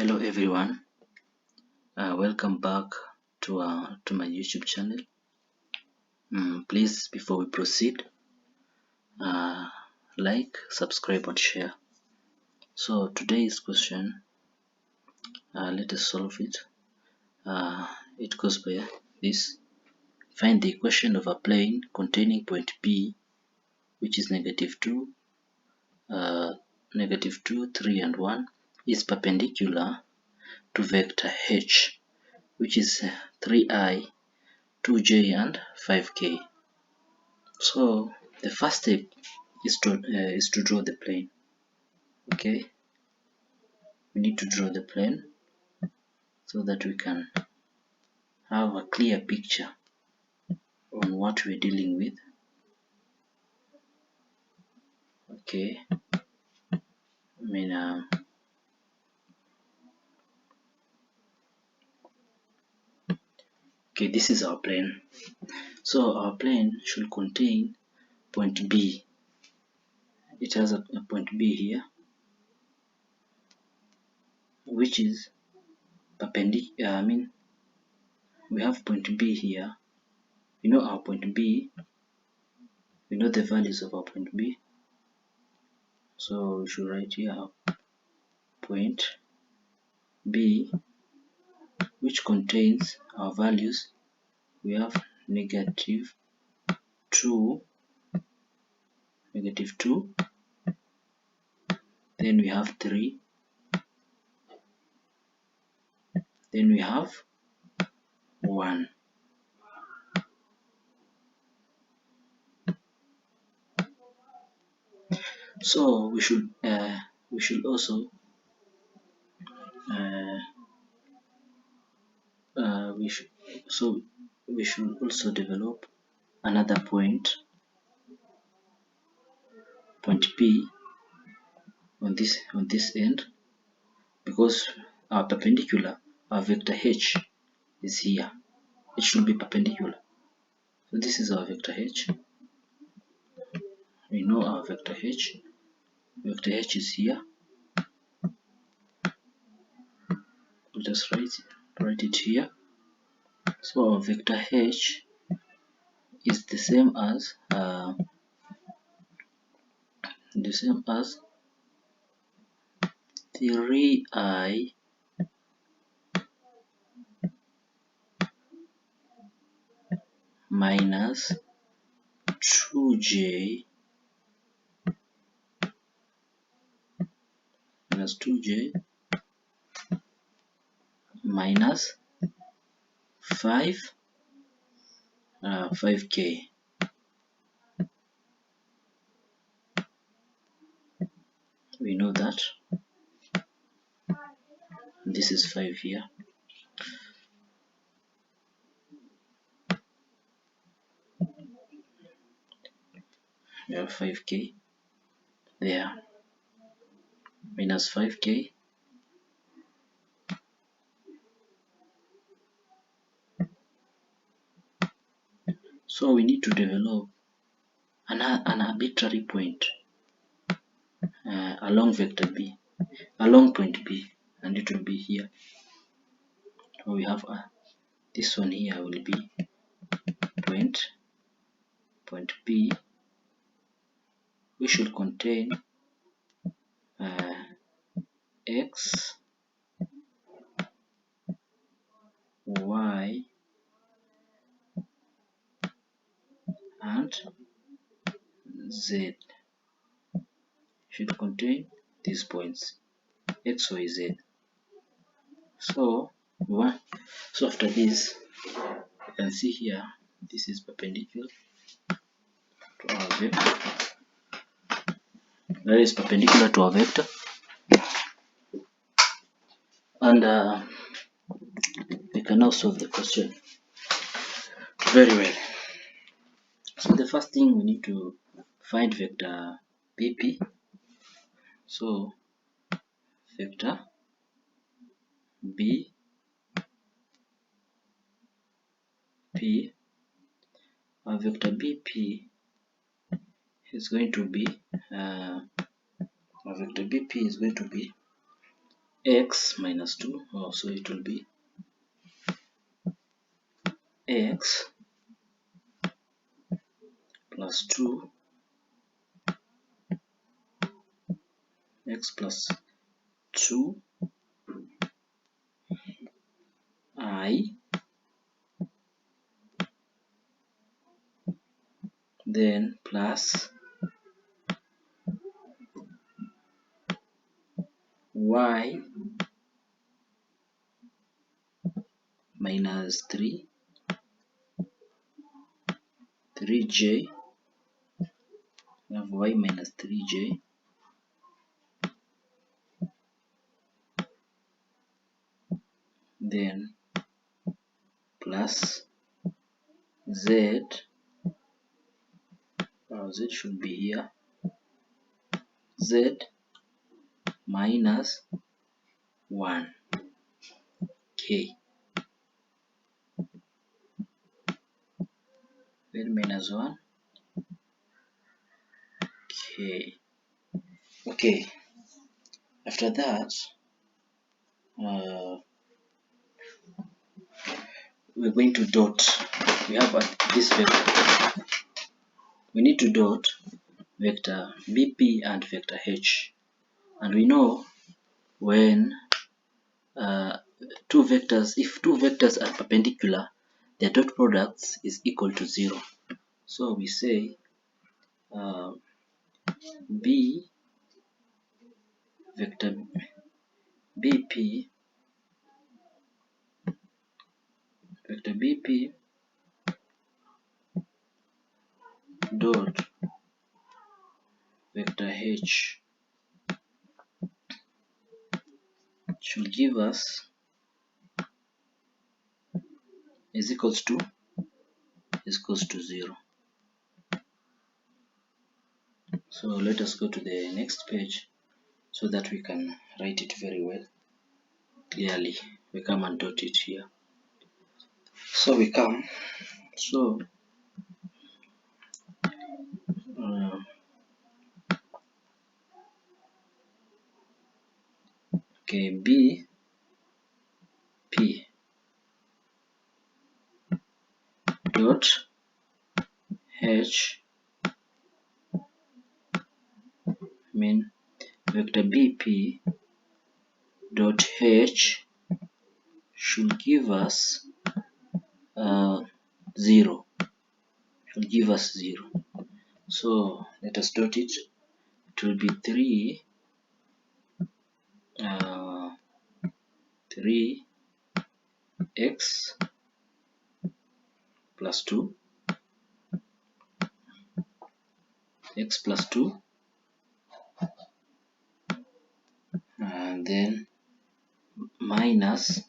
Hello everyone, welcome back to my YouTube channel. Please, before we proceed, like, subscribe and share. So today's question, let us solve it. It goes by this: find the equation of a plane containing point B, which is -2, -2, 3 and 1, is perpendicular to vector H, which is 3i, 2j and 5k. So the first step is to draw the plane. Okay, we need to draw the plane so that we can have a clear picture on what we're dealing with. Okay, okay, this is our plane. So our plane should contain point B. It has a point B here, which is perpendicular. We have point B here. We know our point B. We know the values of our point B. So we should write here our point B, which contains our values. We have -2, -2, then we have 3, then we have 1. So we should also develop another point P on this end, because our perpendicular, our vector H is here. It should be perpendicular. So this is our vector H. We know our vector H. Vector H is here. We'll just write it here. So our vector H is the same as 3i minus 2j minus 5k. We know that this is 5 here. We have 5k there, minus 5k. So we need to develop an arbitrary point along vector B, along point B, and it will be here. So we have this one here will be point B, which should contain x, y, and z. Should contain these points x, y, z. So after this, you can see here, this is perpendicular to our vector. That is perpendicular to our vector, and we can now solve the question very well. So the first thing, we need to find vector BP. So vector BP, our vector BP is going to be x minus 2. So it will be x plus 2, x plus 2 I, then plus y minus 3j, we have y minus 3j, then plus z, z should be here, z minus 1 k, z minus 1 k. Okay, after that we're going to dot. We have this vector, we need to dot vector bp and vector h, and we know when if two vectors are perpendicular, their dot products is equal to 0. So we say b vector bp dot vector h should give us is equals to 0. So let us go to the next page so that we can write it very well clearly. We come and dot it here. So we come, so okay, b p dot h mean vector bp dot h should give us 0, should give us 0. So let us dot it. It will be 3x plus 2, x plus 2, and then minus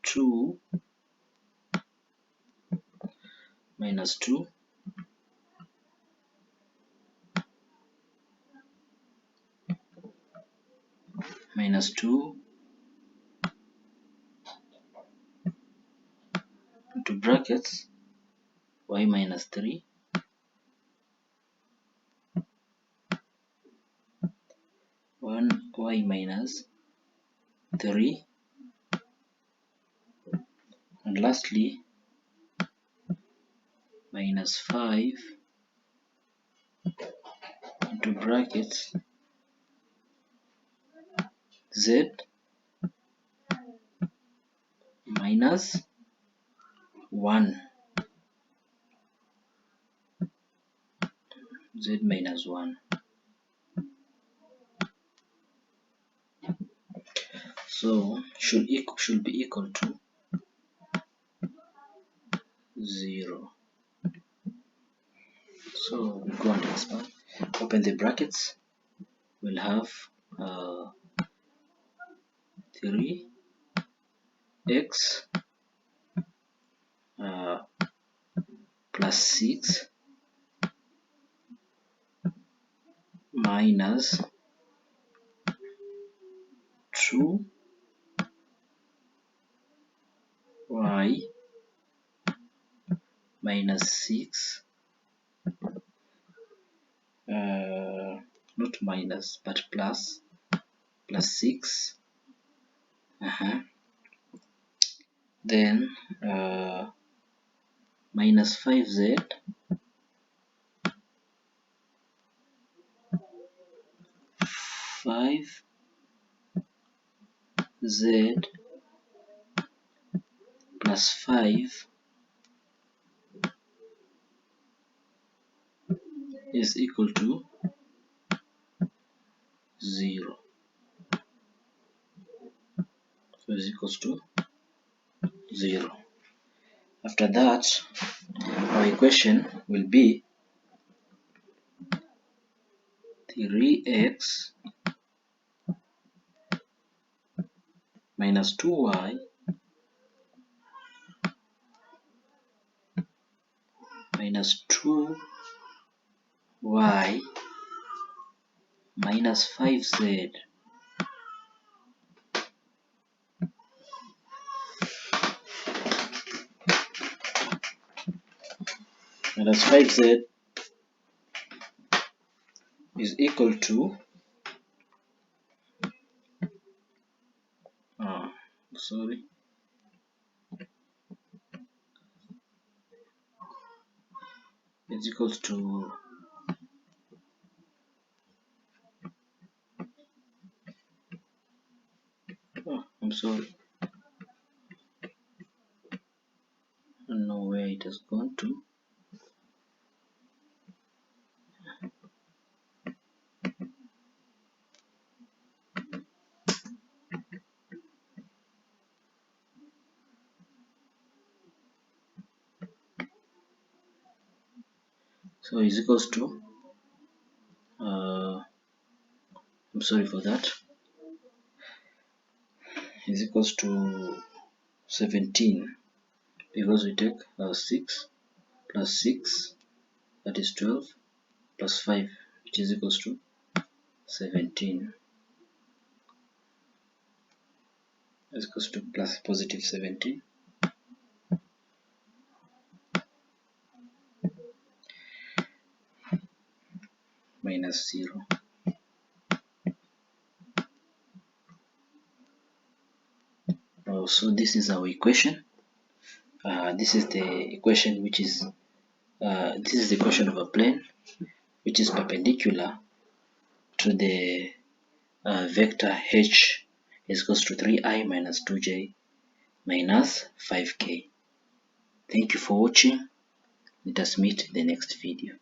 2 minus 2 minus 2 into brackets y minus 3 1 y minus 3, and lastly minus 5 into brackets z minus 1, z minus 1. So should be equal to 0. So we go and expand, open the brackets, we'll have 3x plus 6 minus 2y minus 6, not minus but plus plus 6, then minus 5z plus 5 is equal to 0. So is equals to 0. After that, our equation will be 3x minus 2y minus 2y minus 5z minus 5z is equal to is equals to no way it has gone to so is equals to I'm sorry for that, is equals to 17, because we take 6 plus 6, that is 12, plus 5, which is equals to 17, is equals to plus positive 17 minus 0. So this is our equation. This is the equation which is this is the equation of a plane which is perpendicular to the vector h is equals to 3i minus 2j minus 5k. Thank you for watching. Let us meet in the next video.